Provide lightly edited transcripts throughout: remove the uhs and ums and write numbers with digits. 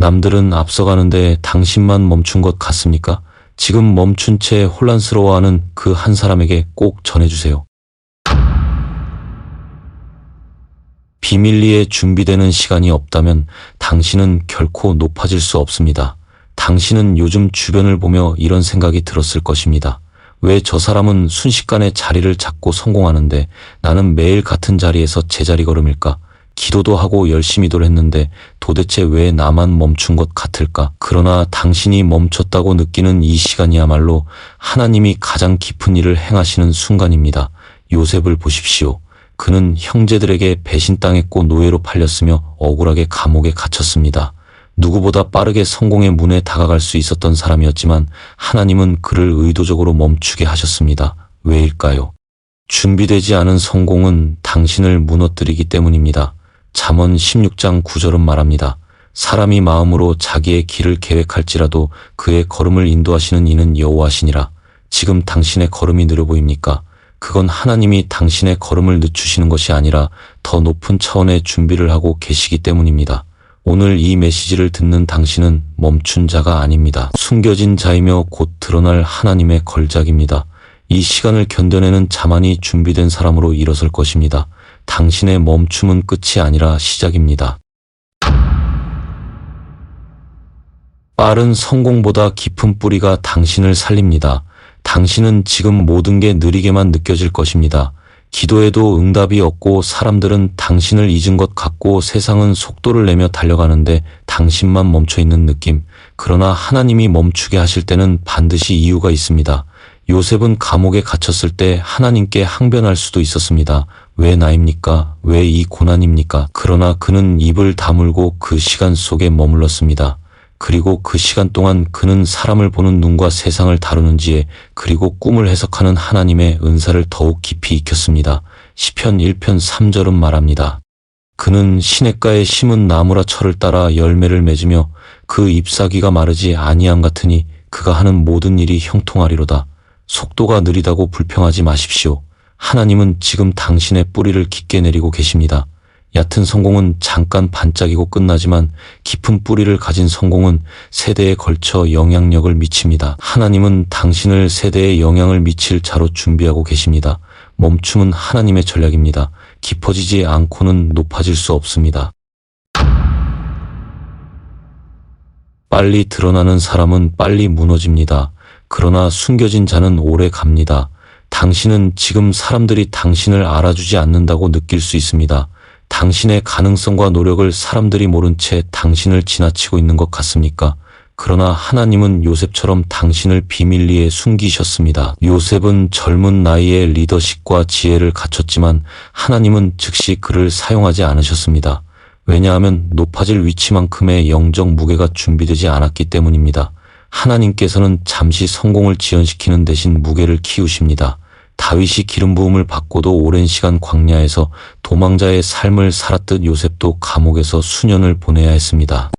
남들은 앞서가는데 당신만 멈춘 것 같습니까? 지금 멈춘 채 혼란스러워하는 그 한 사람에게 꼭 전해주세요. 비밀리에 준비되는 시간이 없다면 당신은 결코 높아질 수 없습니다. 당신은 요즘 주변을 보며 이런 생각이 들었을 것입니다. 왜 저 사람은 순식간에 자리를 잡고 성공하는데 나는 매일 같은 자리에서 제자리 걸음일까? 기도도 하고 열심히도 했는데 도대체 왜 나만 멈춘 것 같을까? 그러나 당신이 멈췄다고 느끼는 이 시간이야말로 하나님이 가장 깊은 일을 행하시는 순간입니다. 요셉을 보십시오. 그는 형제들에게 배신당했고 노예로 팔렸으며 억울하게 감옥에 갇혔습니다. 누구보다 빠르게 성공의 문에 다가갈 수 있었던 사람이었지만 하나님은 그를 의도적으로 멈추게 하셨습니다. 왜일까요? 준비되지 않은 성공은 당신을 무너뜨리기 때문입니다. 잠언 16장 9절은 말합니다. 사람이 마음으로 자기의 길을 계획할지라도 그의 걸음을 인도하시는 이는 여호와시니라. 지금 당신의 걸음이 느려 보입니까? 그건 하나님이 당신의 걸음을 늦추시는 것이 아니라 더 높은 차원의 준비를 하고 계시기 때문입니다. 오늘 이 메시지를 듣는 당신은 멈춘 자가 아닙니다. 숨겨진 자이며 곧 드러날 하나님의 걸작입니다. 이 시간을 견뎌내는 자만이 준비된 사람으로 일어설 것입니다. 당신의 멈춤은 끝이 아니라 시작입니다. 빠른 성공보다 깊은 뿌리가 당신을 살립니다. 당신은 지금 모든 게 느리게만 느껴질 것입니다. 기도에도 응답이 없고 사람들은 당신을 잊은 것 같고 세상은 속도를 내며 달려가는데 당신만 멈춰 있는 느낌. 그러나 하나님이 멈추게 하실 때는 반드시 이유가 있습니다. 요셉은 감옥에 갇혔을 때 하나님께 항변할 수도 있었습니다. 왜 나입니까? 왜 이 고난입니까? 그러나 그는 입을 다물고 그 시간 속에 머물렀습니다. 그리고 그 시간 동안 그는 사람을 보는 눈과 세상을 다루는 지혜, 그리고 꿈을 해석하는 하나님의 은사를 더욱 깊이 익혔습니다. 시편 1편 3절은 말합니다. 그는 시냇가에 심은 나무라 철을 따라 열매를 맺으며 그 잎사귀가 마르지 아니함 같으니 그가 하는 모든 일이 형통하리로다. 속도가 느리다고 불평하지 마십시오. 하나님은 지금 당신의 뿌리를 깊게 내리고 계십니다. 얕은 성공은 잠깐 반짝이고 끝나지만 깊은 뿌리를 가진 성공은 세대에 걸쳐 영향력을 미칩니다. 하나님은 당신을 세대에 영향을 미칠 자로 준비하고 계십니다. 멈춤은 하나님의 전략입니다. 깊어지지 않고는 높아질 수 없습니다. 빨리 드러나는 사람은 빨리 무너집니다. 그러나 숨겨진 자는 오래 갑니다. 당신은 지금 사람들이 당신을 알아주지 않는다고 느낄 수 있습니다. 당신의 가능성과 노력을 사람들이 모른 채 당신을 지나치고 있는 것 같습니까? 그러나 하나님은 요셉처럼 당신을 비밀리에 숨기셨습니다. 요셉은 젊은 나이에 리더십과 지혜를 갖췄지만 하나님은 즉시 그를 사용하지 않으셨습니다. 왜냐하면 높아질 위치만큼의 영적 무게가 준비되지 않았기 때문입니다. 하나님께서는 잠시 성공을 지연시키는 대신 무게를 키우십니다. 다윗이 기름 부음을 받고도 오랜 시간 광야에서 도망자의 삶을 살았듯 요셉도 감옥에서 수년을 보내야 했습니다.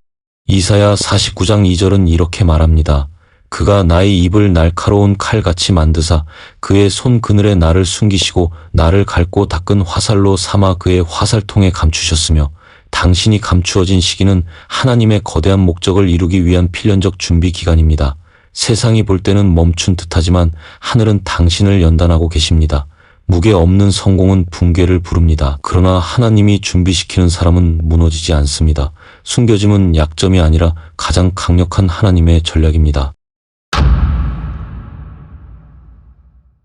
이사야 49장 2절은 이렇게 말합니다. 그가 나의 입을 날카로운 칼같이 만드사 그의 손 그늘에 나를 숨기시고 나를 갈고 닦은 화살로 삼아 그의 화살통에 감추셨으며 당신이 감추어진 시기는 하나님의 거대한 목적을 이루기 위한 필연적 준비 기간입니다. 세상이 볼 때는 멈춘 듯하지만 하늘은 당신을 연단하고 계십니다. 무게 없는 성공은 붕괴를 부릅니다. 그러나 하나님이 준비시키는 사람은 무너지지 않습니다. 숨겨짐은 약점이 아니라 가장 강력한 하나님의 전략입니다.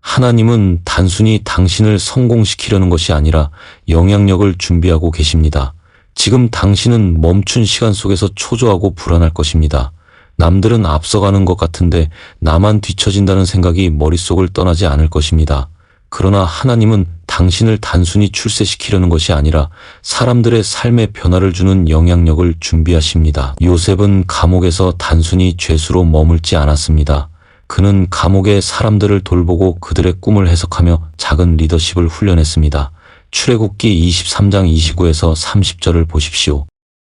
하나님은 단순히 당신을 성공시키려는 것이 아니라 영향력을 준비하고 계십니다. 지금 당신은 멈춘 시간 속에서 초조하고 불안할 것입니다. 남들은 앞서가는 것 같은데 나만 뒤처진다는 생각이 머릿속을 떠나지 않을 것입니다. 그러나 하나님은 당신을 단순히 출세시키려는 것이 아니라 사람들의 삶에 변화를 주는 영향력을 준비하십니다. 요셉은 감옥에서 단순히 죄수로 머물지 않았습니다. 그는 감옥의 사람들을 돌보고 그들의 꿈을 해석하며 작은 리더십을 훈련했습니다. 출애굽기 23장 29에서 30절을 보십시오.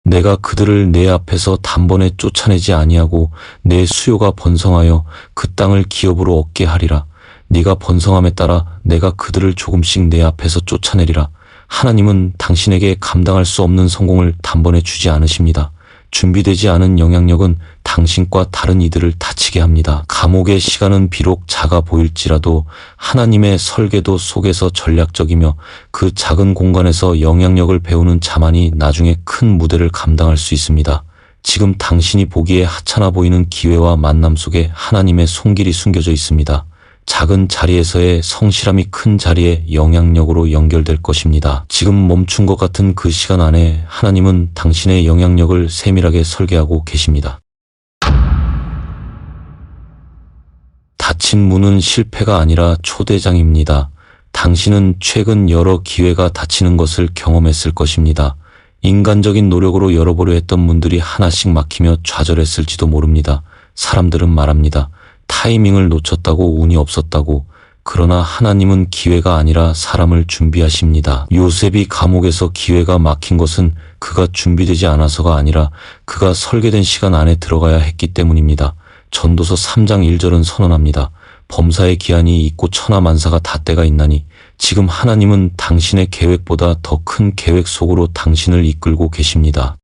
내가 그들을 내 앞에서 단번에 쫓아내지 아니하고 내 수요가 번성하여 그 땅을 기업으로 얻게 하리라. 네가 번성함에 따라 내가 그들을 조금씩 내 앞에서 쫓아내리라. 하나님은 당신에게 감당할 수 없는 성공을 단번에 주지 않으십니다. 준비되지 않은 영향력은 당신과 다른 이들을 다치게 합니다. 감옥의 시간은 비록 작아 보일지라도 하나님의 설계도 속에서 전략적이며 그 작은 공간에서 영향력을 배우는 자만이 나중에 큰 무대를 감당할 수 있습니다. 지금 당신이 보기에 하찮아 보이는 기회와 만남 속에 하나님의 손길이 숨겨져 있습니다. 작은 자리에서의 성실함이 큰 자리의 영향력으로 연결될 것입니다. 지금 멈춘 것 같은 그 시간 안에 하나님은 당신의 영향력을 세밀하게 설계하고 계십니다. 닫힌 문은 실패가 아니라 초대장입니다. 당신은 최근 여러 기회가 닫히는 것을 경험했을 것입니다. 인간적인 노력으로 열어보려 했던 문들이 하나씩 막히며 좌절했을지도 모릅니다. 사람들은 말합니다. 타이밍을 놓쳤다고, 운이 없었다고. 그러나 하나님은 기회가 아니라 사람을 준비하십니다. 요셉이 감옥에서 기회가 막힌 것은 그가 준비되지 않아서가 아니라 그가 설계된 시간 안에 들어가야 했기 때문입니다. 전도서 3장 1절은 선언합니다. 범사의 기한이 있고 천하만사가 다 때가 있나니 지금 하나님은 당신의 계획보다 더 큰 계획 속으로 당신을 이끌고 계십니다.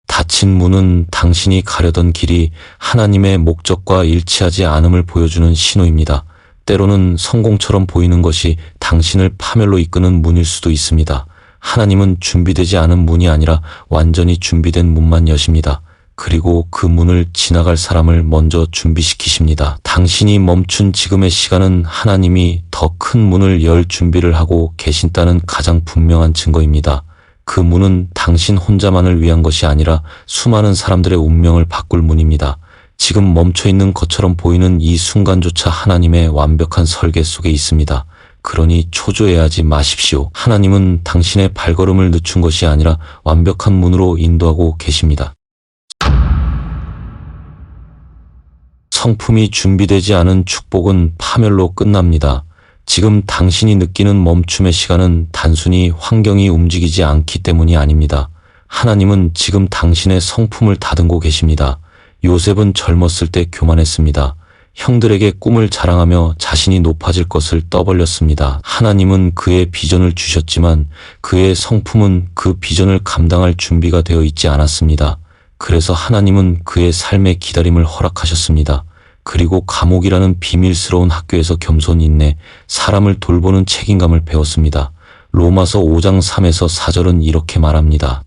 닫힌 문은 당신이 가려던 길이 하나님의 목적과 일치하지 않음을 보여주는 신호입니다. 때로는 성공처럼 보이는 것이 당신을 파멸로 이끄는 문일 수도 있습니다. 하나님은 준비되지 않은 문이 아니라 완전히 준비된 문만 여십니다. 그리고 그 문을 지나갈 사람을 먼저 준비시키십니다. 당신이 멈춘 지금의 시간은 하나님이 더 큰 문을 열 준비를 하고 계신다는 가장 분명한 증거입니다. 그 문은 당신 혼자만을 위한 것이 아니라 수많은 사람들의 운명을 바꿀 문입니다. 지금 멈춰있는 것처럼 보이는 이 순간조차 하나님의 완벽한 설계 속에 있습니다. 그러니 초조해하지 마십시오. 하나님은 당신의 발걸음을 늦춘 것이 아니라 완벽한 문으로 인도하고 계십니다. 성품이 준비되지 않은 축복은 파멸로 끝납니다. 지금 당신이 느끼는 멈춤의 시간은 단순히 환경이 움직이지 않기 때문이 아닙니다. 하나님은 지금 당신의 성품을 다듬고 계십니다. 요셉은 젊었을 때 교만했습니다. 형들에게 꿈을 자랑하며 자신이 높아질 것을 떠벌렸습니다. 하나님은 그의 비전을 주셨지만 그의 성품은 그 비전을 감당할 준비가 되어 있지 않았습니다. 그래서 하나님은 그의 삶의 기다림을 허락하셨습니다. 그리고 감옥이라는 비밀스러운 학교에서 겸손 인내, 사람을 돌보는 책임감을 배웠습니다. 로마서 5장 3에서 4절은 이렇게 말합니다.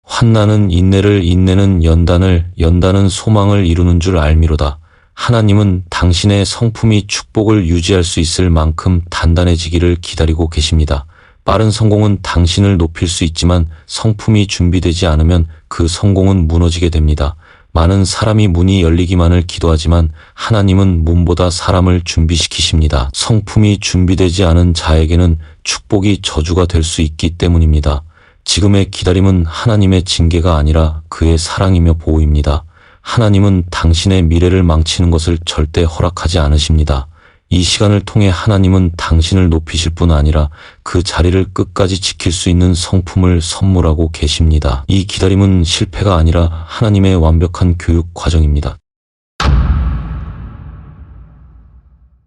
환난은 인내를, 인내는 연단을, 연단은 소망을 이루는 줄 알미로다. 하나님은 당신의 성품이 축복을 유지할 수 있을 만큼 단단해지기를 기다리고 계십니다. 빠른 성공은 당신을 높일 수 있지만 성품이 준비되지 않으면 그 성공은 무너지게 됩니다. 많은 사람이 문이 열리기만을 기도하지만 하나님은 문보다 사람을 준비시키십니다. 성품이 준비되지 않은 자에게는 축복이 저주가 될 수 있기 때문입니다. 지금의 기다림은 하나님의 징계가 아니라 그의 사랑이며 보호입니다. 하나님은 당신의 미래를 망치는 것을 절대 허락하지 않으십니다. 이 시간을 통해 하나님은 당신을 높이실 뿐 아니라 그 자리를 끝까지 지킬 수 있는 성품을 선물하고 계십니다. 이 기다림은 실패가 아니라 하나님의 완벽한 교육 과정입니다.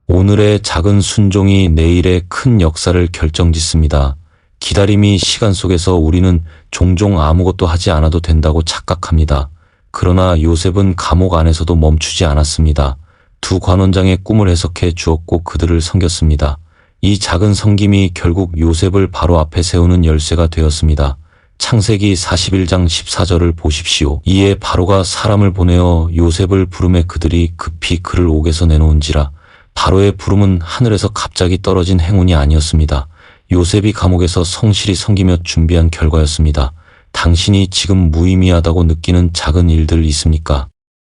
오늘의 작은 순종이 내일의 큰 역사를 결정짓습니다. 기다림이 시간 속에서 우리는 종종 아무것도 하지 않아도 된다고 착각합니다. 그러나 요셉은 감옥 안에서도 멈추지 않았습니다. 두 관원장의 꿈을 해석해 주었고 그들을 섬겼습니다. 이 작은 섬김이 결국 요셉을 바로 앞에 세우는 열쇠가 되었습니다. 창세기 41장 14절을 보십시오. 이에 바로가 사람을 보내어 요셉을 부르매 그들이 급히 그를 옥에서 내놓은지라. 바로의 부름은 하늘에서 갑자기 떨어진 행운이 아니었습니다. 요셉이 감옥에서 성실히 섬기며 준비한 결과였습니다. 당신이 지금 무의미하다고 느끼는 작은 일들 있습니까?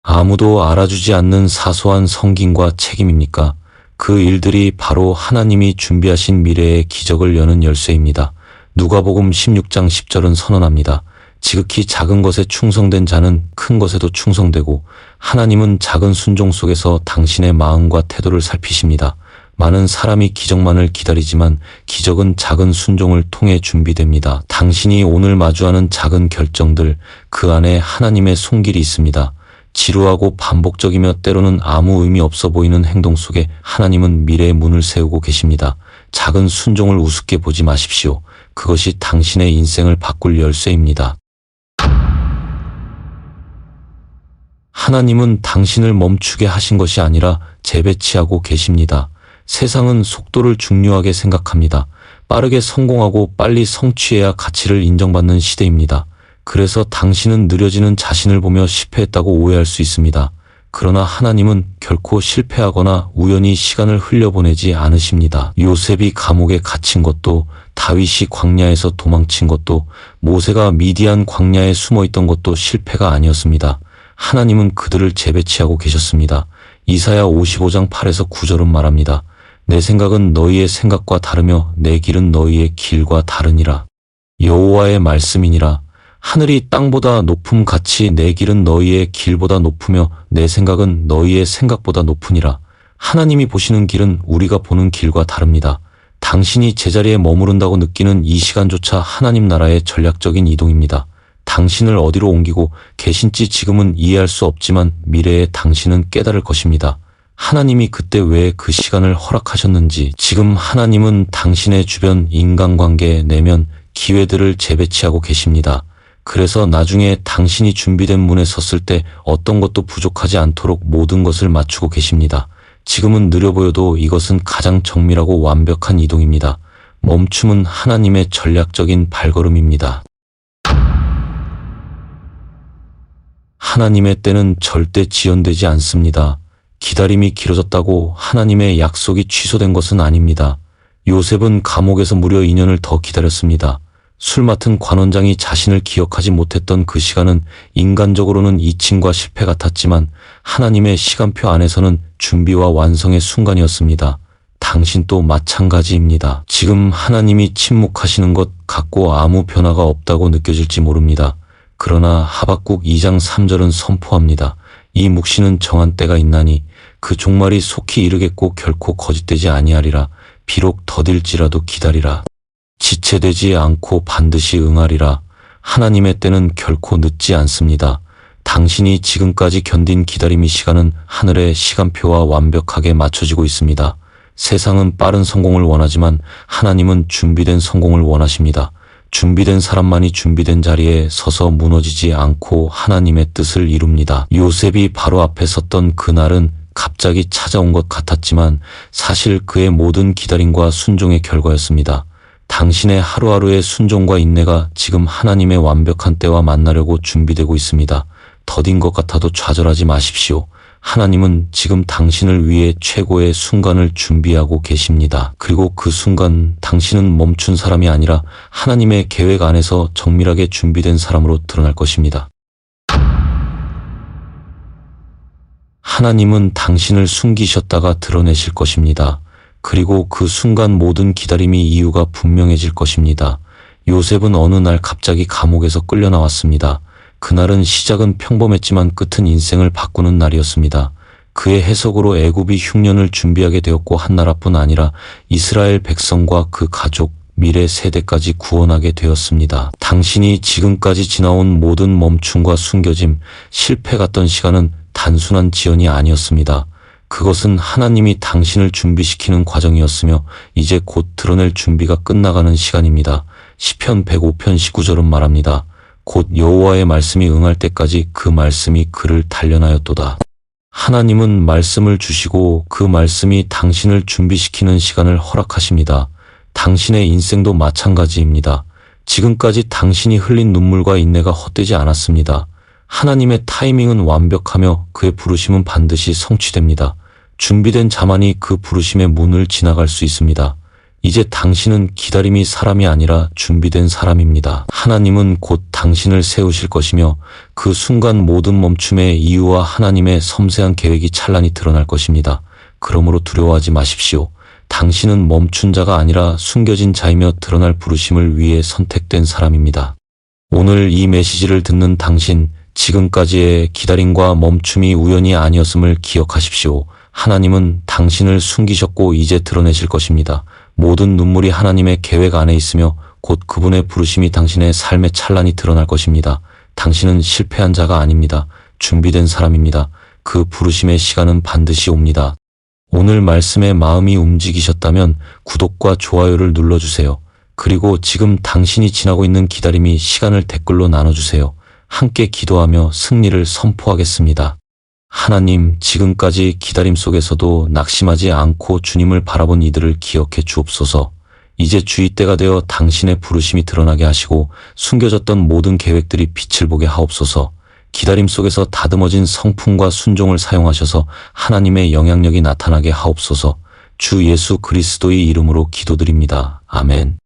아무도 알아주지 않는 사소한 성김과 책임입니까? 그 일들이 바로 하나님이 준비하신 미래의 기적을 여는 열쇠입니다. 누가복음 16장 10절은 선언합니다. 지극히 작은 것에 충성된 자는 큰 것에도 충성되고 하나님은 작은 순종 속에서 당신의 마음과 태도를 살피십니다. 많은 사람이 기적만을 기다리지만 기적은 작은 순종을 통해 준비됩니다. 당신이 오늘 마주하는 작은 결정들, 그 안에 하나님의 손길이 있습니다. 지루하고 반복적이며 때로는 아무 의미 없어 보이는 행동 속에 하나님은 미래의 문을 세우고 계십니다. 작은 순종을 우습게 보지 마십시오. 그것이 당신의 인생을 바꿀 열쇠입니다. 하나님은 당신을 멈추게 하신 것이 아니라 재배치하고 계십니다. 세상은 속도를 중요하게 생각합니다. 빠르게 성공하고 빨리 성취해야 가치를 인정받는 시대입니다. 그래서 당신은 느려지는 자신을 보며 실패했다고 오해할 수 있습니다. 그러나 하나님은 결코 실패하거나 우연히 시간을 흘려보내지 않으십니다. 요셉이 감옥에 갇힌 것도, 다윗이 광야에서 도망친 것도, 모세가 미디안 광야에 숨어있던 것도 실패가 아니었습니다. 하나님은 그들을 재배치하고 계셨습니다. 이사야 55장 8에서 9절은 말합니다. 내 생각은 너희의 생각과 다르며 내 길은 너희의 길과 다르니라. 여호와의 말씀이니라. 하늘이 땅보다 높음 같이 내 길은 너희의 길보다 높으며 내 생각은 너희의 생각보다 높으니라. 하나님이 보시는 길은 우리가 보는 길과 다릅니다. 당신이 제자리에 머무른다고 느끼는 이 시간조차 하나님 나라의 전략적인 이동입니다. 당신을 어디로 옮기고 계신지 지금은 이해할 수 없지만 미래에 당신은 깨달을 것입니다. 하나님이 그때 왜 그 시간을 허락하셨는지. 지금 하나님은 당신의 주변 인간관계 내면 기회들을 재배치하고 계십니다. 그래서 나중에 당신이 준비된 문에 섰을 때 어떤 것도 부족하지 않도록 모든 것을 맞추고 계십니다. 지금은 느려 보여도 이것은 가장 정밀하고 완벽한 이동입니다. 멈춤은 하나님의 전략적인 발걸음입니다. 하나님의 때는 절대 지연되지 않습니다. 기다림이 길어졌다고 하나님의 약속이 취소된 것은 아닙니다. 요셉은 감옥에서 무려 2년을 더 기다렸습니다. 술 맡은 관원장이 자신을 기억하지 못했던 그 시간은 인간적으로는 이칭과 실패 같았지만 하나님의 시간표 안에서는 준비와 완성의 순간이었습니다. 당신도 마찬가지입니다. 지금 하나님이 침묵하시는 것 같고 아무 변화가 없다고 느껴질지 모릅니다. 그러나 하박국 2장 3절은 선포합니다. 이 묵시는 정한 때가 있나니 그 종말이 속히 이르겠고 결코 거짓되지 아니하리라. 비록 더딜지라도 기다리라. 지체되지 않고 반드시 응하리라. 하나님의 때는 결코 늦지 않습니다. 당신이 지금까지 견딘 기다림의 시간은 하늘의 시간표와 완벽하게 맞춰지고 있습니다. 세상은 빠른 성공을 원하지만 하나님은 준비된 성공을 원하십니다. 준비된 사람만이 준비된 자리에 서서 무너지지 않고 하나님의 뜻을 이룹니다. 요셉이 바로 앞에 섰던 그날은 갑자기 찾아온 것 같았지만 사실 그의 모든 기다림과 순종의 결과였습니다. 당신의 하루하루의 순종과 인내가 지금 하나님의 완벽한 때와 만나려고 준비되고 있습니다. 더딘 것 같아도 좌절하지 마십시오. 하나님은 지금 당신을 위해 최고의 순간을 준비하고 계십니다. 그리고 그 순간 당신은 멈춘 사람이 아니라 하나님의 계획 안에서 정밀하게 준비된 사람으로 드러날 것입니다. 하나님은 당신을 숨기셨다가 드러내실 것입니다. 그리고 그 순간 모든 기다림이 이유가 분명해질 것입니다. 요셉은 어느 날 갑자기 감옥에서 끌려 나왔습니다. 그날은 시작은 평범했지만 끝은 인생을 바꾸는 날이었습니다. 그의 해석으로 애굽이 흉년을 준비하게 되었고 한 나라뿐 아니라 이스라엘 백성과 그 가족, 미래 세대까지 구원하게 되었습니다. 당신이 지금까지 지나온 모든 멈춤과 숨겨짐, 실패 같던 시간은 단순한 지연이 아니었습니다. 그것은 하나님이 당신을 준비시키는 과정이었으며 이제 곧 드러낼 준비가 끝나가는 시간입니다. 시편 105편 19절은 말합니다. 곧 여호와의 말씀이 응할 때까지 그 말씀이 그를 단련하였도다. 하나님은 말씀을 주시고 그 말씀이 당신을 준비시키는 시간을 허락하십니다. 당신의 인생도 마찬가지입니다. 지금까지 당신이 흘린 눈물과 인내가 헛되지 않았습니다. 하나님의 타이밍은 완벽하며 그의 부르심은 반드시 성취됩니다. 준비된 자만이 그 부르심의 문을 지나갈 수 있습니다. 이제 당신은 기다림이 사람이 아니라 준비된 사람입니다. 하나님은 곧 당신을 세우실 것이며 그 순간 모든 멈춤의 이유와 하나님의 섬세한 계획이 찬란히 드러날 것입니다. 그러므로 두려워하지 마십시오. 당신은 멈춘 자가 아니라 숨겨진 자이며 드러날 부르심을 위해 선택된 사람입니다. 오늘 이 메시지를 듣는 당신, 지금까지의 기다림과 멈춤이 우연이 아니었음을 기억하십시오. 하나님은 당신을 숨기셨고 이제 드러내실 것입니다. 모든 눈물이 하나님의 계획 안에 있으며 곧 그분의 부르심이 당신의 삶에 찬란히 드러날 것입니다. 당신은 실패한 자가 아닙니다. 준비된 사람입니다. 그 부르심의 시간은 반드시 옵니다. 오늘 말씀에 마음이 움직이셨다면 구독과 좋아요를 눌러주세요. 그리고 지금 당신이 지나고 있는 기다림이 시간을 댓글로 나눠주세요. 함께 기도하며 승리를 선포하겠습니다. 하나님, 지금까지 기다림 속에서도 낙심하지 않고 주님을 바라본 이들을 기억해 주옵소서. 이제 주의 때가 되어 당신의 부르심이 드러나게 하시고 숨겨졌던 모든 계획들이 빛을 보게 하옵소서. 기다림 속에서 다듬어진 성품과 순종을 사용하셔서 하나님의 영향력이 나타나게 하옵소서. 주 예수 그리스도의 이름으로 기도드립니다. 아멘.